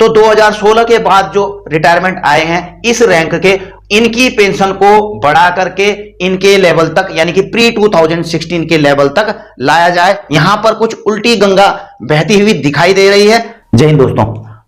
तो 2016 के बाद जो रिटायरमेंट आए हैं इस रैंक के, इनकी पेंशन को बढ़ा करके इनके लेवल तक यानी कि प्री 2016 के लेवल तक लाया जाए। यहां पर कुछ उल्टी गंगा बहती हुई दिखाई दे रही है। जय हिंद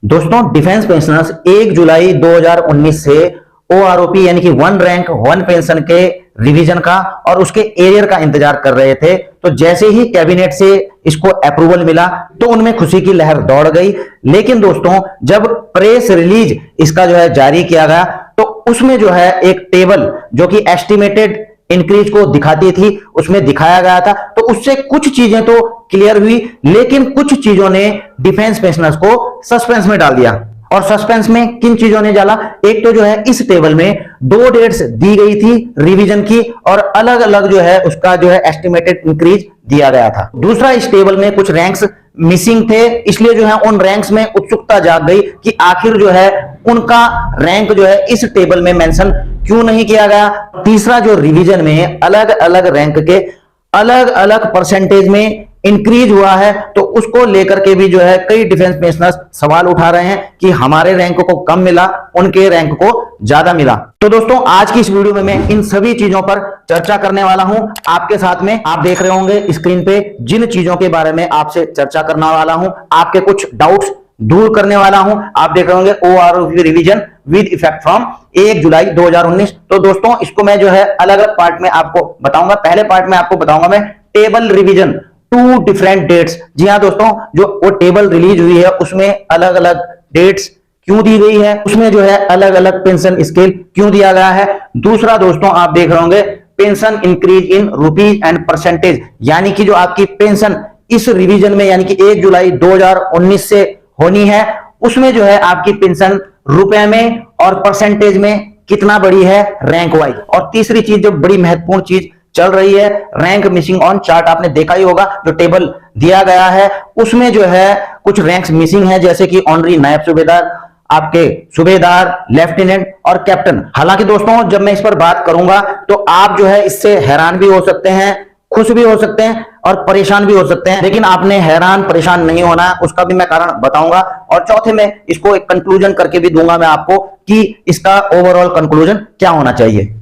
दोस्तों, डिफेंस पेंशनर्स 1 जुलाई 2019 से ओआरओपी यानी कि वन रैंक वन पेंशन के रिवीजन का और उसके एरियर का इंतजार कर रहे थे। तो जैसे ही कैबिनेट से इसको अप्रूवल मिला तो उनमें खुशी की लहर दौड़ गई। लेकिन दोस्तों, जब प्रेस रिलीज इसका जो है जारी किया गया तो उसमें जो है एक टेबल जो कि एस्टिमेटेड इंक्रीज को दिखाती थी, उसमें दिखाया गया था। तो उससे कुछ चीजें तो क्लियर हुई, लेकिन कुछ चीजों ने डिफेंस पेंशनर्स को सस्पेंस में डाल दिया। और सस्पेंस में किन चीजों ने डाला? एक तो जो है इस टेबल में 2 डेट्स दी गई थी रिवीजन की और अलग अलग जो है उसका जो है एस्टिमेटेड इंक्रीज दिया गया था। दूसरा, इस टेबल में कुछ रैंक्स मिसिंग थे, इसलिए जो है उन रैंक्स में उत्सुकता जाग गई कि आखिर जो है उनका रैंक जो है इस टेबल में मेंशन क्यों नहीं किया गया। तीसरा, जो रिवीजन में अलग अलग रैंक के अलग अलग परसेंटेज में इंक्रीज हुआ है, तो उसको लेकर के भी जो है कई डिफेंस पेंशनर्स सवाल उठा रहे हैं कि हमारे रैंक को कम मिला, उनके रैंक को ज्यादा मिला। तो दोस्तों, आज की इस वीडियो में मैं इन सभी चीजों पर चर्चा करने वाला हूं आपके साथ में। आप देख रहे होंगे स्क्रीन पे जिन चीजों के बारे में आपसे चर्चा करने वाला हूं, आपके कुछ डाउट्स दूर करने वाला हूं। आप देख रहे होंगे OROP revision with effect from 1 जुलाई 2019। तो दोस्तों, इसको मैं जो है अलग अलग पार्ट में आपको बताऊंगा। पहले पार्ट में आपको बताऊंगा मैं टेबल रिवीजन 2 डिफरेंट डेट्स। जी हाँ दोस्तों, जो वो टेबल रिलीज हुई है उसमें अलग अलग डेट्स क्यों दी गई है, उसमें जो है अलग अलग पेंशन स्केल क्यों दिया गया है। दूसरा दोस्तों, आप देख रहे होंगे pension increase in rupees and percentage, यानी कि जो आपकी पेंशन इस रिवीजन में यानी कि 1 जुलाई 2019 से होनी है, उसमें जो है आपकी पेंशन रुपए में और परसेंटेज में कितना बढ़ी है रैंक वाइज। और तीसरी चीज, जो बड़ी महत्वपूर्ण चीज चल रही है, रैंक मिसिंग ऑन चार्ट। आपने देखा ही होगा जो टेबल दिया गया है उसमें जो है कुछ रैंक्स मिसिंग है, जैसे कि ऑनरी नायब सूबेदार, आपके सूबेदार, लेफ्टिनेंट और कैप्टन। हालांकि दोस्तों, जब मैं इस पर बात करूंगा तो आप जो है इससे हैरान भी हो सकते हैं, खुश भी हो सकते हैं और परेशान भी हो सकते हैं। लेकिन आपने हैरान परेशान नहीं होना, उसका भी मैं कारण बताऊंगा। और चौथे में इसको एक कंक्लूजन करके भी दूंगा मैं आपको कि इसका ओवरऑल कंक्लूजन क्या होना चाहिए।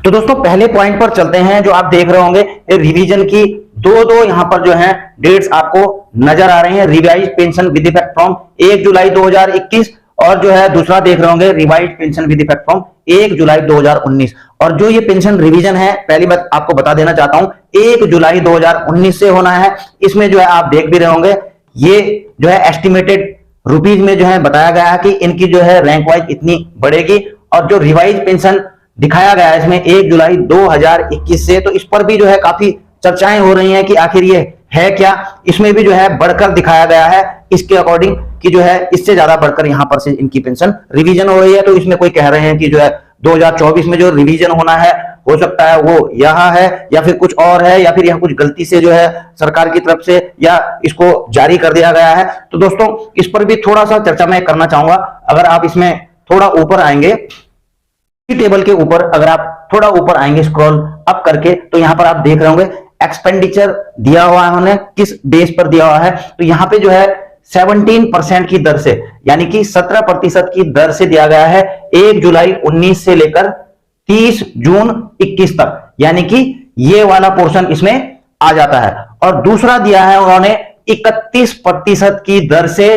तो दोस्तों, पहले पॉइंट पर चलते हैं। जो आप देख रहे होंगे रिवीजन की दो यहां पर जो है डेट्स आपको नजर आ रही हैं। Revise pension with effect from 1 जुलाई 2021 और जो है दूसरा देख रहे होंगे revise pension with effect from 1 जुलाई 2019। और जो ये पेंशन रिवीजन है, पहली बात आपको बता देना चाहता हूं, 1 जुलाई 2019 से होना है। इसमें जो है आप देख भी रहे होंगे ये जो है एस्टिमेटेड रुपीज में जो है बताया गया है कि इनकी जो है रैंक वाइज इतनी बढ़ेगी। और जो रिवाइज पेंशन दिखाया गया है इसमें 1 जुलाई 2021 से, तो इस पर भी जो है काफी चर्चाएं हो रही हैं कि आखिर ये है क्या। इसमें भी जो है बढ़कर दिखाया गया है इसके अकॉर्डिंग कि जो है इससे ज्यादा बढ़कर यहां पर से इनकी पेंशन रिवीजन हो रही है। तो इसमें कोई कह रहे हैं कि जो है 2024 में जो रिवीजन होना है हो सकता है वो यह है या फिर कुछ और है, या फिर यह कुछ गलती से जो है सरकार की तरफ से या इसको जारी कर दिया गया है। तो दोस्तों, इस पर भी थोड़ा सा चर्चा मैं करना चाहूंगा। अगर आप इसमें थोड़ा ऊपर आएंगे, टेबल के ऊपर अगर आप थोड़ा ऊपर आएंगे स्क्रॉल अप करके, तो यहां पर आप देख रहे होंगे एक्सपेंडिचर दिया हुआ है उन्होंने, किस बेस पर दिया हुआ है। तो यहां पे जो है 17% की दर से यानी कि 17% की दर से दिया गया है 1 जुलाई 19 से लेकर 30 जून 21 तक, यानी कि ये वाला पोर्शन इसमें आ जाता है। और दूसरा दिया है उन्होंने 31% की दर से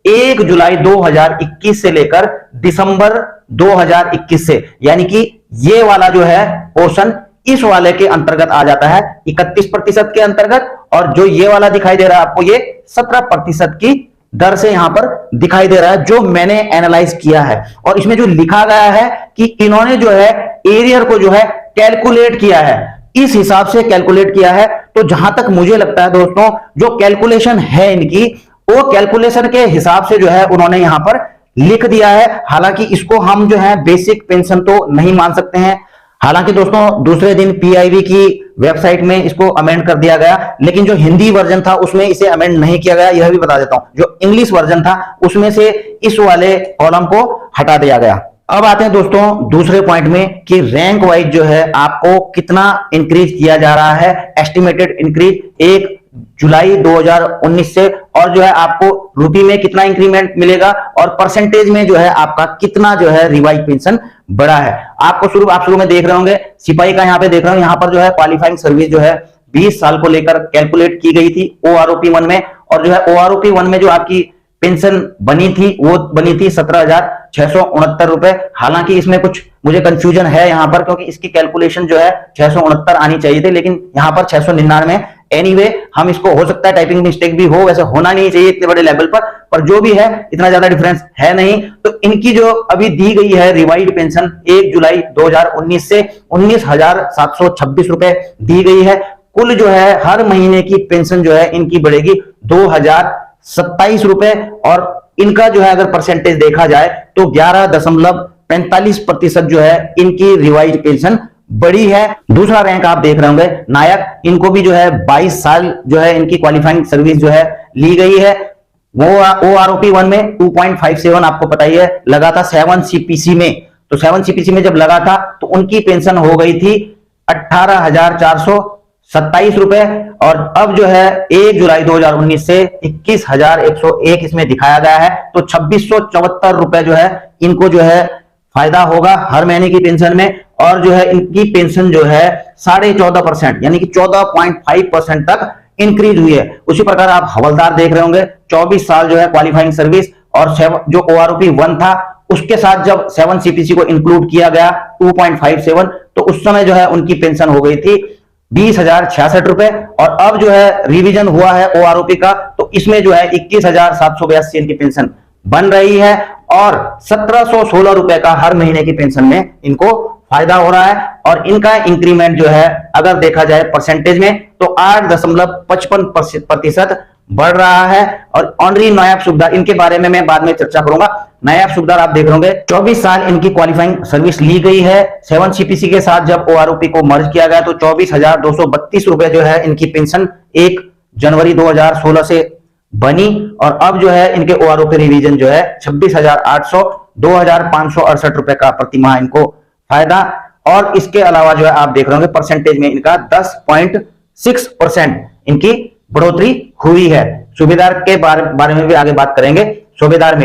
1 जुलाई 2021 से लेकर दिसंबर 2021 से, यानी कि ये वाला जो है पोर्शन इस वाले के अंतर्गत आ जाता है 31% के अंतर्गत। और जो ये वाला दिखाई दे रहा है आपको, ये 17% की दर से यहां पर दिखाई दे रहा है, जो मैंने एनालाइज किया है। और इसमें जो लिखा गया है कि इन्होंने जो है एरियर को जो है कैलकुलेट किया है, इस हिसाब से कैलकुलेट किया है। तो जहां तक मुझे लगता है दोस्तों, जो कैलकुलेशन है इनकी, वो कैलकुलेशन के हिसाब से जो है उन्होंने यहां पर लिख दिया है। हालांकि इसको हम जो है बेसिक पेंशन तो नहीं मान सकते हैं। हालांकि दोस्तों, दूसरे दिन पीआईबी की वेबसाइट में इसको अमेंड कर दिया गया, लेकिन जो हिंदी वर्जन था उसमें इसे अमेंड नहीं किया गया, यह भी बता देता हूं। जो इंग्लिश वर्जन था उसमें से इस वाले कॉलम को हटा दिया गया। अब आते हैं दोस्तों दूसरे पॉइंट में कि रैंक वाइज जो है आपको कितना इंक्रीज किया जा रहा है। एस्टिमेटेड इंक्रीज 1 जुलाई 2019 से, और जो है आपको रुपये में कितना इंक्रीमेंट मिलेगा और परसेंटेज में जो है आपका कितना जो है रिवाइज पेंशन बढ़ा है। आप शुरू में देख रहे होंगे सिपाही का, यहाँ पे देख रहे हो, यहाँ पर जो है क्वालिफाइंग सर्विस जो है 20 साल को लेकर कैलकुलेट की गई थी OROP 1 में, और जो है OROP 1 में जो आपकी पेंशन बनी थी वो बनी थी 17,669 रुपए। हालांकि इसमें कुछ मुझे कंफ्यूजन है यहाँ पर, क्योंकि इसकी कैलकुलेशन जो है 669 आनी चाहिए थी, लेकिन यहाँ पर 699। एनीवे हम इसको, हो सकता है टाइपिंग मिस्टेक भी हो, वैसे होना नहीं चाहिए इतने बड़े लेवल पर जो भी है इतना ज्यादा डिफरेंस है नहीं। तो इनकी जो अभी दी गई है रिवाइड पेंशन 1 जुलाई 2019 से 19,726 रुपए दी गई है। कुल जो है हर महीने की पेंशन जो है इनकी बढ़ेगी 2,027 रुपए, और इनका जो है अगर परसेंटेज देखा जाए तो 11.45% जो है इनकी रिवाइज पेंशन बड़ी है। दूसरा रैंक आप देख रहे होंगे नायक, इनको भी जो है 22 साल जो है इनकी क्वालिफाइंग सर्विस जो है ली गई है। वो OROP 1 में 2.57 आपको पता ही है लगा था 7 CPC में, तो 7 CPC में जब लगा था तो उनकी पेंशन हो गई थी 18,427 रुपए, और अब जो है 1 जुलाई 2019 से 21,101 इसमें दिखाया गया है, तो 2,674 रुपए जो है इनको जो है फायदा होगा हर महीने की पेंशन में। और जो है इनकी पेंशन जो है 14.5% यानी कि 14.5% तक इंक्रीज हुई है। उसी प्रकार आप हवलदार देख रहे होंगे 24 साल जो है क्वालिफाइंग सर्विस, और जो OROP 1 था उसके साथ जब 7 CPC को इंक्लूड किया गया 2.57, तो उस समय जो है उनकी पेंशन हो गई थी 20,066 रुपए, और अब जो है रिवीजन हुआ है OROP का, तो इसमें जो है 21,782 इनकी पेंशन बन रही है, और 1,716 रुपए का हर महीने की पेंशन में इनको फायदा हो रहा है। और इनका इंक्रीमेंट जो है अगर देखा जाए परसेंटेज में तो 8.55% बढ़ रहा है। और ऑनरी नायब सूबेदार, इनके बारे में मैं बाद में चर्चा करूंगा। नायब सूबेदार आप देख रहे होंगे 24 साल इनकी क्वालिफाइंग सर्विस ली गई है। 7 CPC के साथ जब OROP को मर्ज किया गया तो 24,232 रुपए जो है इनकी पेंशन 1 जनवरी 2016 से बनी, और अब जो है इनके OROP रिवीजन जो है 26,800 2,568 रुपए का प्रतिमाह इनको फायदा। और इसके अलावा जो है आप देख रहे होंगे परसेंटेज में इनका 10.6% इनकी बढ़ोतरी हुई है। सूबेदार के बारे में भी आगे बात करेंगे। सूबेदार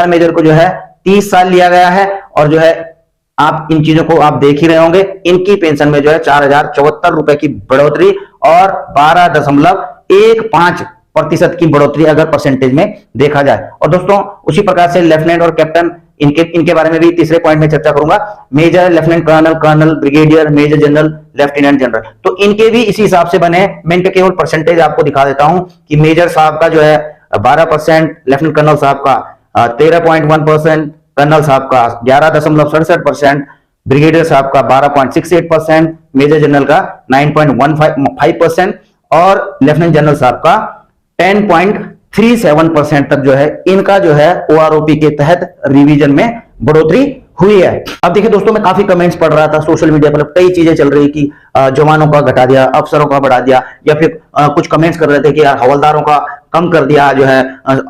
मेजर को जो है 30 साल लिया गया है, और जो है आप इन चीजों को आप देख ही रहे होंगे, इनकी पेंशन में जो है 4,074 रुपए की बढ़ोतरी और 12.15% की बढ़ोतरी अगर परसेंटेज में देखा जाए। और दोस्तों उसी प्रकार से लेफ्टिनेंट और कैप्टन, इनके बारे में भी तीसरे पॉइंट में चर्चा करूंगा। Major, lieutenant colonel, colonel, brigadier, major general, lieutenant general, तो इनके भी इसी हिसाब से बने। मैं इनके केवल परसेंटेज आपको दिखा देता हूं कि मेजर साहब का जो है 12%, लेफ्टिनेंट कर्नल साहब का 13.1%, कर्नल साहब का 11.67%, ब्रिगेडियर साहब का 12.68%, मेजर जनरल का 9.15% और लेफ्टिनेंट जनरल साहब का 10.37% तक जो है इनका जो है OROP के तहत रिवीजन में बढ़ोतरी हुई है। अब देखिए दोस्तों, मैं काफी कमेंट्स पढ़ रहा था सोशल मीडिया पर, कई चीजें चल रही कि जवानों का घटा दिया, अफसरों का बढ़ा दिया, या फिर कुछ कमेंट्स कर रहे थे कि यार हवलदारों का कम कर दिया, जो है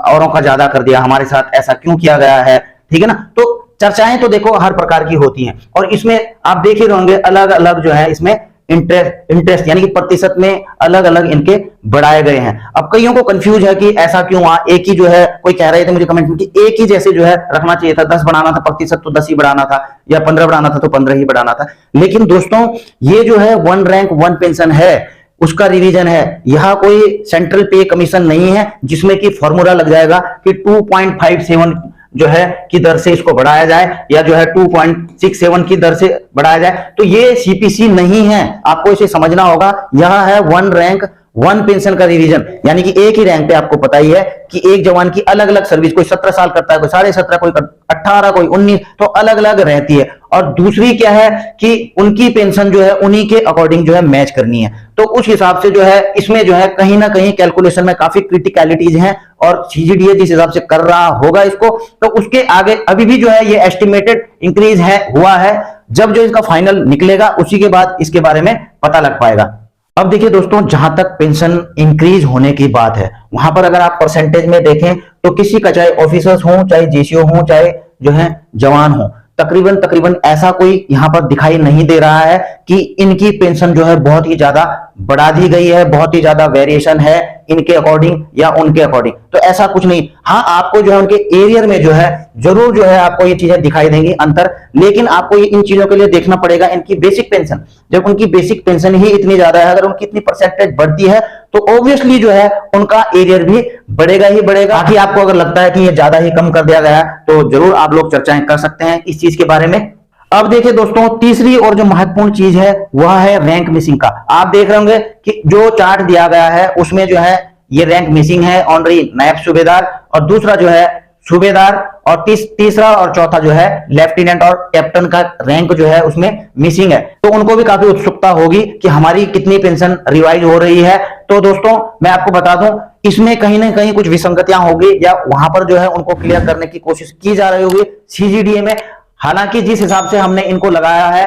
औरों का ज्यादा कर दिया, हमारे साथ ऐसा क्यों किया गया है, ठीक है ना। तो चर्चाएं तो देखो हर प्रकार की होती हैं, और इसमें आप देख ही रहोगे अलग अलग जो है इसमें इंटरेस्ट यानी कि प्रतिशत में अलग अलग इनके बढ़ाए गए हैं। अब कईयों को कंफ्यूज है कि ऐसा क्यों हुआ, एक ही जो है, कोई कह रहे थे मुझे कमेंट में कि एक ही जैसे जो है रखना चाहिए था, 10 बढ़ाना था प्रतिशत तो 10 ही बढ़ाना था, या 15 बढ़ाना था तो 15 ही बढ़ाना था। लेकिन दोस्तों ये जो है 1 रैंक 1 पेंशन है, उसका रिवीजन है, यह कोई सेंट्रल पे कमीशन नहीं है जिसमें कि फॉर्मूला लग जाएगा कि 2.57 जो है की दर से इसको बढ़ाया जाए, या जो है 2.67 की दर से बढ़ाया जाए। तो ये CPC नहीं है, आपको इसे समझना होगा। यह है 1 रैंक 1 पेंशन का रिवीजन, यानी कि एक ही रैंक पे आपको पता ही है कि एक जवान की अलग अलग सर्विस, कोई 17 साल करता है, कोई 17.5, कोई 18, कोई 19, तो अलग अलग रहती है। और दूसरी क्या है कि उनकी पेंशन जो है उन्हीं के अकॉर्डिंग जो है मैच करनी है। तो उस हिसाब से जो है इसमें जो है कहीं ना कहीं कैलकुलेशन में काफी क्रिटिकलिटीज हैं, और CGDA जिस हिसाब से कर रहा होगा इसको, तो उसके आगे अभी भी जो है ये एस्टिमेटेड इंक्रीज है हुआ है। जब जो इसका फाइनल निकलेगा उसी के बाद इसके बारे में पता लग पाएगा। अब देखिए दोस्तों, जहां तक पेंशन इंक्रीज होने की बात है, वहां पर अगर आप परसेंटेज में देखें तो किसी का चाहे ऑफिसर्स हो, चाहे GCO हो, चाहे जो है जवान हो, तकरीबन तकरीबन ऐसा कोई यहां पर दिखाई नहीं दे रहा है कि इनकी पेंशन जो है बहुत ही ज्यादा बढ़ा दी गई है, बहुत ही ज्यादा वेरिएशन है इनके अकॉर्डिंग या उनके अकॉर्डिंग, तो ऐसा कुछ नहीं। हाँ, आपको जो है उनके एरियर में जो है जरूर जो है आपको ये चीजें दिखाई देंगी अंतर, लेकिन आपको इन चीजों के लिए देखना पड़ेगा इनकी बेसिक पेंशन। जब उनकी बेसिक पेंशन ही इतनी ज्यादा है, अगर उनकी इतनी परसेंटेज बढ़ती है तो ऑब्वियसली जो है उनका एरियर भी बढ़ेगा ही बढ़ेगा। बाकी आपको अगर लगता है कि ये ज्यादा ही कम कर दिया गया है तो जरूर आप लोग चर्चाएं कर सकते हैं इस चीज के बारे में। अब देखिए दोस्तों, तीसरी और जो महत्वपूर्ण चीज है वह है रैंक मिसिंग का। आप देख रहे होंगे कि जो चार्ट दिया गया है उसमें जो है ये रैंक मिसिंग है ऑनरी नायब सूबेदार, और दूसरा जो है सूबेदार, और तीसरा और चौथा जो है लेफ्टिनेंट और कैप्टन का रैंक जो है उसमें मिसिंग है। तो उनको भी काफी उत्सुकता होगी कि हमारी कितनी पेंशन रिवाइज हो रही है। तो दोस्तों मैं आपको बता दूं, इसमें कहीं ना कहीं कुछ विसंगतियां होगी या वहां पर जो है उनको क्लियर करने की कोशिश की जा रही होगी सीजीडीए में। हालांकि जिस हिसाब से हमने इनको लगाया है,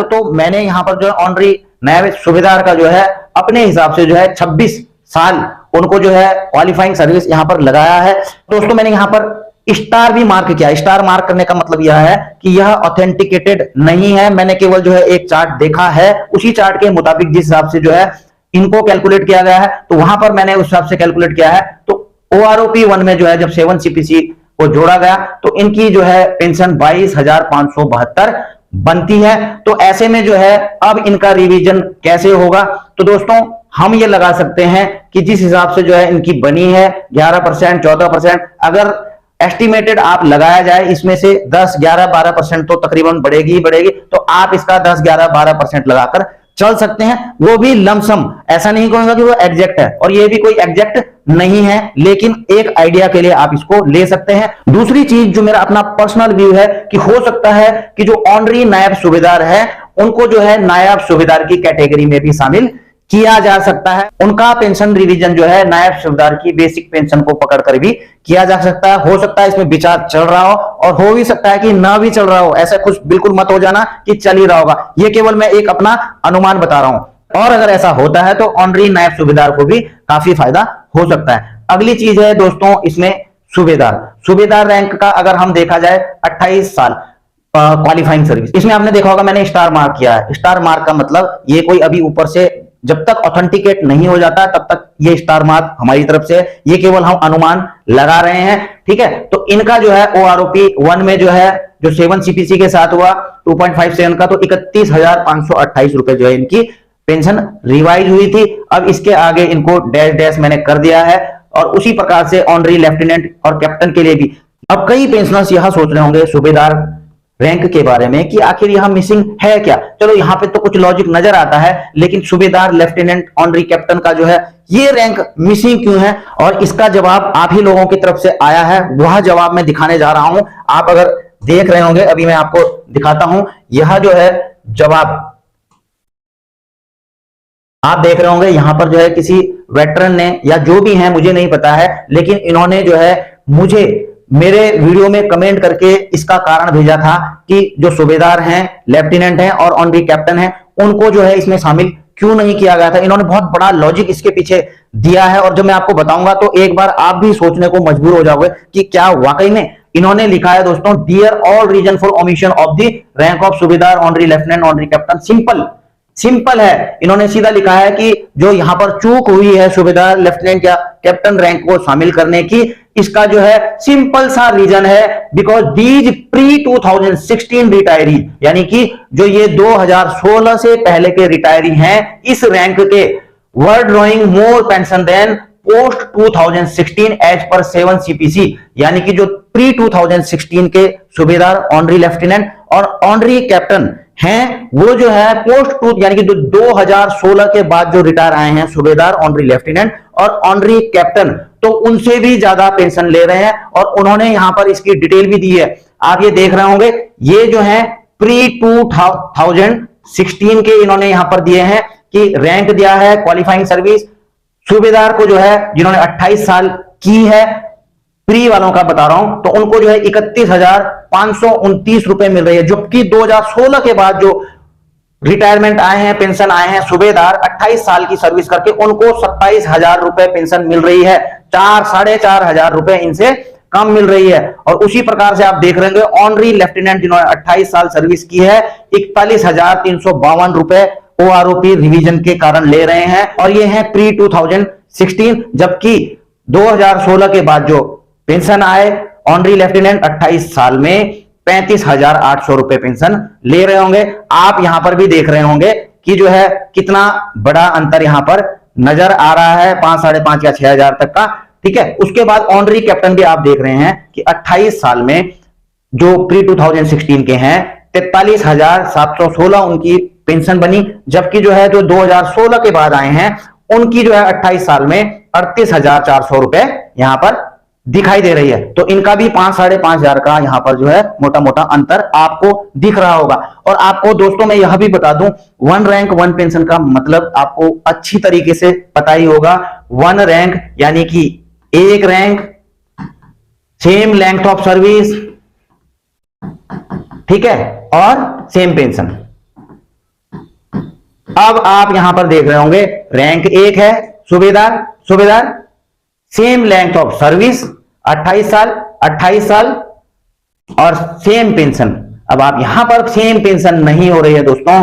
तो मैंने यहाँ पर जो है ऑनरी नायब सूबेदार का जो है अपने हिसाब से जो है 26 साल उनको जो है क्वालिफाइंग सर्विस यहाँ पर लगाया है। दोस्तों मैंने यहाँ पर स्टार भी मार्क किया। स्टार मार्क करने का मतलब यह है कि यह ऑथेंटिकेटेड नहीं है, मैंने केवल जो है एक चार्ट देखा है, उसी चार्ट के मुताबिक जिस हिसाब से जो है इनको कैलकुलेट किया गया है तो वहां पर मैंने उस हिसाब से कैलकुलेट किया है। तो ओआरओपी 1 में जो है जब 7 सीपीसी को जोड़ा गया तो इनकी जो है पेंशन 22,572 बनती है। तो ऐसे में जो है अब इनका रिवीजन कैसे होगा, तो दोस्तों हम ये लगा सकते हैं कि जिस हिसाब से जो है इनकी बनी है 11%, 14%, अगर एस्टिमेटेड आप लगाया जाए इसमें से 10, 11, 12% तो तकरीबन बढ़ेगी ही बढ़ेगी, तो आप इसका 10, 11, 12% लगाकर चल सकते हैं। वो भी लमसम, ऐसा नहीं कहूंगा कि वो एग्जैक्ट है, और ये भी कोई एग्जैक्ट नहीं है, लेकिन एक आइडिया के लिए आप इसको ले सकते हैं। दूसरी चीज जो मेरा अपना पर्सनल व्यू है कि हो सकता है कि जो ऑनरी नायब सूबेदार है उनको जो है नायब सूबेदार की कैटेगरी में भी शामिल किया जा सकता है। उनका पेंशन रिवीजन जो है नायब सूबेदार की बेसिक पेंशन को पकड़कर भी किया जा सकता है। हो सकता है इसमें विचार चल रहा हो, और हो भी सकता है कि ना भी चल रहा हो। ऐसा कुछ बिल्कुल मत हो जाना कि चल ही रहा होगा, ये केवल मैं एक अपना अनुमान बता रहा हूं। और अगर ऐसा होता है तो ऑनरी नायब सूबेदार को भी काफी फायदा हो सकता है। अगली चीज है दोस्तों इसमें सूबेदार रैंक का अगर हम देखा जाए 28 साल क्वालिफाइंग सर्विस। इसमें आपने देखा होगा मैंने स्टार मार्क किया है। स्टार मार्क का मतलब ये कोई अभी ऊपर से जब तक ऑथेंटिकेट नहीं हो जाता तब तक ये स्टार मार्क हमारी तरफ से, ये केवल हम अनुमान लगा रहे हैं, ठीक है। तो इनका जो है ओआरओपी 1 में जो है जो 7 सीपीसी के साथ हुआ 2.57 का, तो 31,528 रुपए जो है इनकी पेंशन रिवाइज हुई थी। अब इसके आगे इनको डैश डैश मैंने कर दिया है, और उसी प्रकार से ऑनरी लेफ्टिनेंट और कैप्टन के लिए भी। अब कई पेंशनर्स यह सोच रहे होंगे सूबेदार रैंक के बारे में कि आखिर यहां मिसिंग है क्या। चलो यहां पे तो कुछ लॉजिक नजर आता है, लेकिन सूबेदार, लेफ्टिनेंट, ऑनरी कैप्टन का जो है ये रैंक मिसिंग क्यों है, और इसका जवाब आप ही लोगों की तरफ से आया है, वह जवाब मैं दिखाने जा रहा हूं। आप अगर देख रहे होंगे, अभी मैं आपको दिखाता हूं, यह जो है जवाब आप देख रहे होंगे। यहां पर जो है किसी वेटरन ने या जो भी है मुझे नहीं पता है, लेकिन इन्होंने जो है मुझे मेरे वीडियो में कमेंट करके इसका कारण भेजा था कि जो सूबेदार हैं, लेफ्टिनेंट हैं और ऑनरी कैप्टन हैं, उनको जो है इसमें शामिल क्यों नहीं किया गया था। इन्होंने बहुत बड़ा लॉजिक इसके पीछे दिया है, और जब मैं आपको बताऊंगा तो एक बार आप भी सोचने को मजबूर हो जाओगे कि क्या वाकई में। इन्होंने लिखा है दोस्तों, dear all reason for omission of the rank of Subedar, honorary lieutenant, honorary captain. Simple है, इन्होंने सीधा लिखा है कि जो यहां पर चूक हुई है सूबेदार, लेफ्टिनेंट या कैप्टन रैंक को शामिल करने की, इसका जो है सिंपल सा रीजन है बिकॉज दीज प्री 2016 रिटायरी, यानी कि जो ये 2016 से पहले के रिटायरी हैं, इस रैंक के were drawing more pension than post 2016 as पर 7 सीपीसी, यानी कि जो प्री 2016 के सूबेदार, ऑनरी लेफ्टिनेंट और ऑनरी कैप्टन हैं, वो जो है पोस्ट टू यानी कि जो 2016 के बाद जो रिटायर आए हैं सूबेदार, ऑनरी लेफ्टिनेंट और ऑनरी कैप्टन, तो उनसे भी ज्यादा पेंशन ले रहे हैं। और उन्होंने यहां पर इसकी डिटेल भी दी है, आप ये देख रहे होंगे। ये जो है प्री 2016 के इन्होंने यहां पर दिए हैं कि रैंक दिया है क्वालिफाइंग सर्विस। सूबेदार को जो है जिन्होंने 28 साल की है, प्री वालों का बता रहा हूं, तो उनको जो है 31,529 रुपए मिल रही है। जबकि 2016 के बाद जो रिटायरमेंट आए हैं, पेंशन आए हैं सूबेदार 28 साल की सर्विस करके, उनको 27,000 रुपए पेंशन मिल रही है। 4-4,500 रुपए इनसे कम मिल रही है। और उसी प्रकार से आप देख रहे होंगे ऑनरी लेफ्टिनेंट जिन्होंने 28 साल सर्विस की है 41,352 रुपए ओआरओपी रिवीजन के कारण ले रहे हैं, और ये है प्री 2016। जबकि 2016 के बाद जो पेंशन आए ऑनरी लेफ्टिनेंट 28 साल में 35,800 रुपए पेंशन ले रहे होंगे। आप यहां पर भी देख रहे होंगे कि जो है कितना बड़ा अंतर यहां पर नजर आ रहा है, 5, 5.5 या 6,000 तक का। ठीक है, उसके बाद ऑनरी कैप्टन भी आप देख रहे हैं कि 28 साल में जो प्री 2016 के हैं 43,716 उनकी पेंशन बनी, जबकि जो है जो 2016 के बाद आए हैं उनकी जो है 28 साल में 38,400 रुपए यहां पर दिखाई दे रही है। तो इनका भी 5, 5,500 का यहां पर जो है मोटा मोटा अंतर आपको दिख रहा होगा। और आपको दोस्तों मैं यह भी बता दूं, 1 रैंक 1 पेंशन का मतलब आपको अच्छी तरीके से पता ही होगा। 1 रैंक यानी कि एक rank, same length of service, ठीक है, और सेम पेंशन। अब आप यहां पर देख रहे होंगे रैंक 1 है सूबेदार, सेम लेंथ ऑफ सर्विस 28 साल और सेम पेंशन। अब आप यहां पर सेम पेंशन नहीं हो रही है दोस्तों,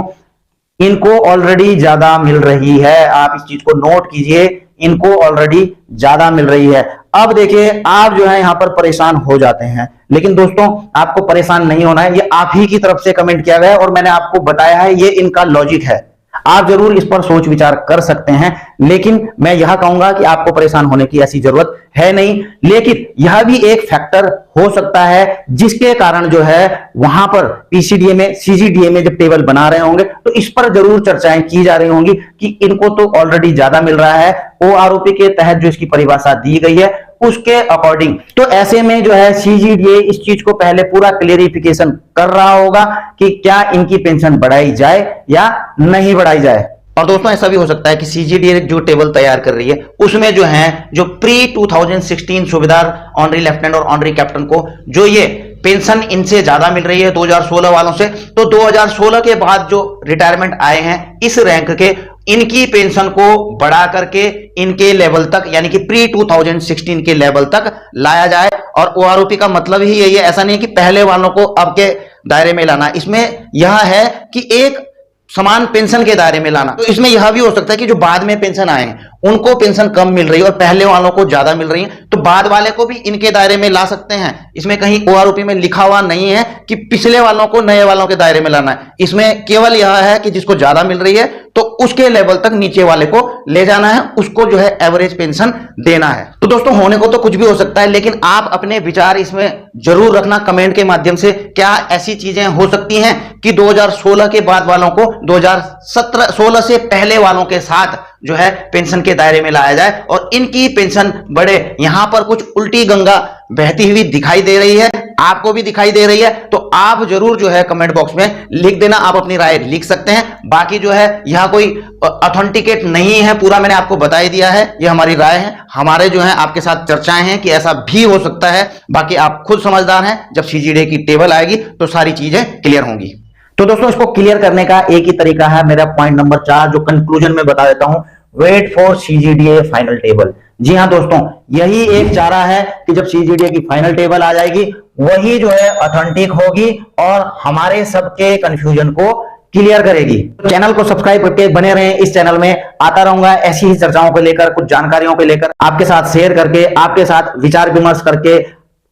इनको ऑलरेडी ज्यादा मिल रही है। आप इस चीज को नोट कीजिए, इनको ऑलरेडी ज्यादा मिल रही है। अब देखिए आप जो है यहां पर परेशान हो जाते हैं, लेकिन दोस्तों आपको परेशान नहीं होना है। ये आप ही की तरफ से कमेंट किया गया है और मैंने आपको बताया है, ये इनका लॉजिक है। आप जरूर इस पर सोच विचार कर सकते हैं, लेकिन मैं यह कहूंगा कि आपको परेशान होने की ऐसी जरूरत है नहीं। लेकिन यह भी एक फैक्टर हो सकता है जिसके कारण जो है वहां पर पीसीडीए में, सीजीडीए में जब टेबल बना रहे होंगे तो इस पर जरूर चर्चाएं की जा रही होंगी कि इनको तो ऑलरेडी ज्यादा मिल रहा है ओआरओपी के तहत जो इसकी परिभाषा दी गई है उसके अकॉर्डिंग। तो ऐसे में जो है सीजीडीए इस चीज को पहले पूरा क्लियरिफिकेशन कर रहा होगा कि क्या इनकी पेंशन बढ़ाई जाए या नहीं बढ़ाई जाए। और दोस्तों ऐसा भी हो सकता है कि सीजीडीए जो टेबल तैयार कर रही है उसमें जो है जो प्री 2016 सूबेदार, ऑनरी लेफ्टिनेंट और ऑनरी कैप्टन को जो ये पेंशन इनसे ज्यादा मिल रही है 2016 वालों से, तो 2016 के बाद जो रिटायरमेंट आए हैं इस रैंक के, इनकी पेंशन को बढ़ा करके इनके लेवल तक यानी कि प्री 2016 के लेवल तक लाया जाए। और ओआरओपी का मतलब ही यही है, ऐसा नहीं कि पहले वालों को अब के दायरे में लाना। इसमें यह है कि एक समान पेंशन के दायरे में लाना। तो इसमें यह भी हो सकता है कि जो बाद में पेंशन आए हैं उनको पेंशन कम मिल रही है और पहले वालों को ज्यादा मिल रही है, तो बाद वाले को भी इनके दायरे में ला सकते हैं। इसमें कहीं ओआरओपी में लिखा हुआ नहीं है कि पिछले वालों को नए वालों के दायरे में लाना है। इसमें केवल यह है कि जिसको ज्यादा मिल रही है तो उसके लेवल तक नीचे वाले को ले जाना है, उसको जो है एवरेज पेंशन देना है। तो दोस्तों होने को तो कुछ भी हो सकता है, लेकिन आप अपने विचार इसमें जरूर रखना कमेंट के माध्यम से। क्या ऐसी चीजें हो सकती हैं कि 2016 के बाद वालों को 2016 से पहले वालों के साथ जो है पेंशन के दायरे में लाया जाए और इनकी पेंशन बढ़े? यहां पर कुछ उल्टी गंगा बहती हुई दिखाई दे रही है, आपको भी दिखाई दे रही है, तो आप जरूर जो है कमेंट बॉक्स में लिख देना, आप अपनी राय लिख सकते हैं। बाकी जो है यह कोई ऑथेंटिकेट नहीं है, पूरा मैंने आपको बता ही दिया है, यह हमारी राय है, हमारे जो है आपके साथ चर्चाएं हैं कि ऐसा भी हो सकता है। बाकी आप खुद समझदार हैं, जब सीजीडीए की टेबल आएगी तो सारी चीजें क्लियर होंगी। तो दोस्तों इसको क्लियर करने का एक ही तरीका है, मेरा पॉइंट नंबर 4 जो कंक्लूजन में बता देता हूं, वेट फॉर सीजीडीए फाइनल टेबल। जी हां दोस्तों, यही एक चारा है कि जब सीजीडीए की फाइनल टेबल आ जाएगी वही जो है ऑथेंटिक होगी और हमारे सबके कंफ्यूजन को क्लियर करेगी। चैनल को सब्सक्राइब करके बने रहें, इस चैनल में आता रहूंगा ऐसी ही चर्चाओं को लेकर, कुछ जानकारियों को लेकर आपके साथ शेयर करके, आपके साथ विचार विमर्श करके,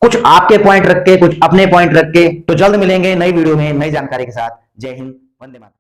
कुछ आपके पॉइंट रख के, कुछ अपने पॉइंट रख के। तो जल्द मिलेंगे नई वीडियो में नई जानकारी के साथ। जय हिंद, वंदे मातरम।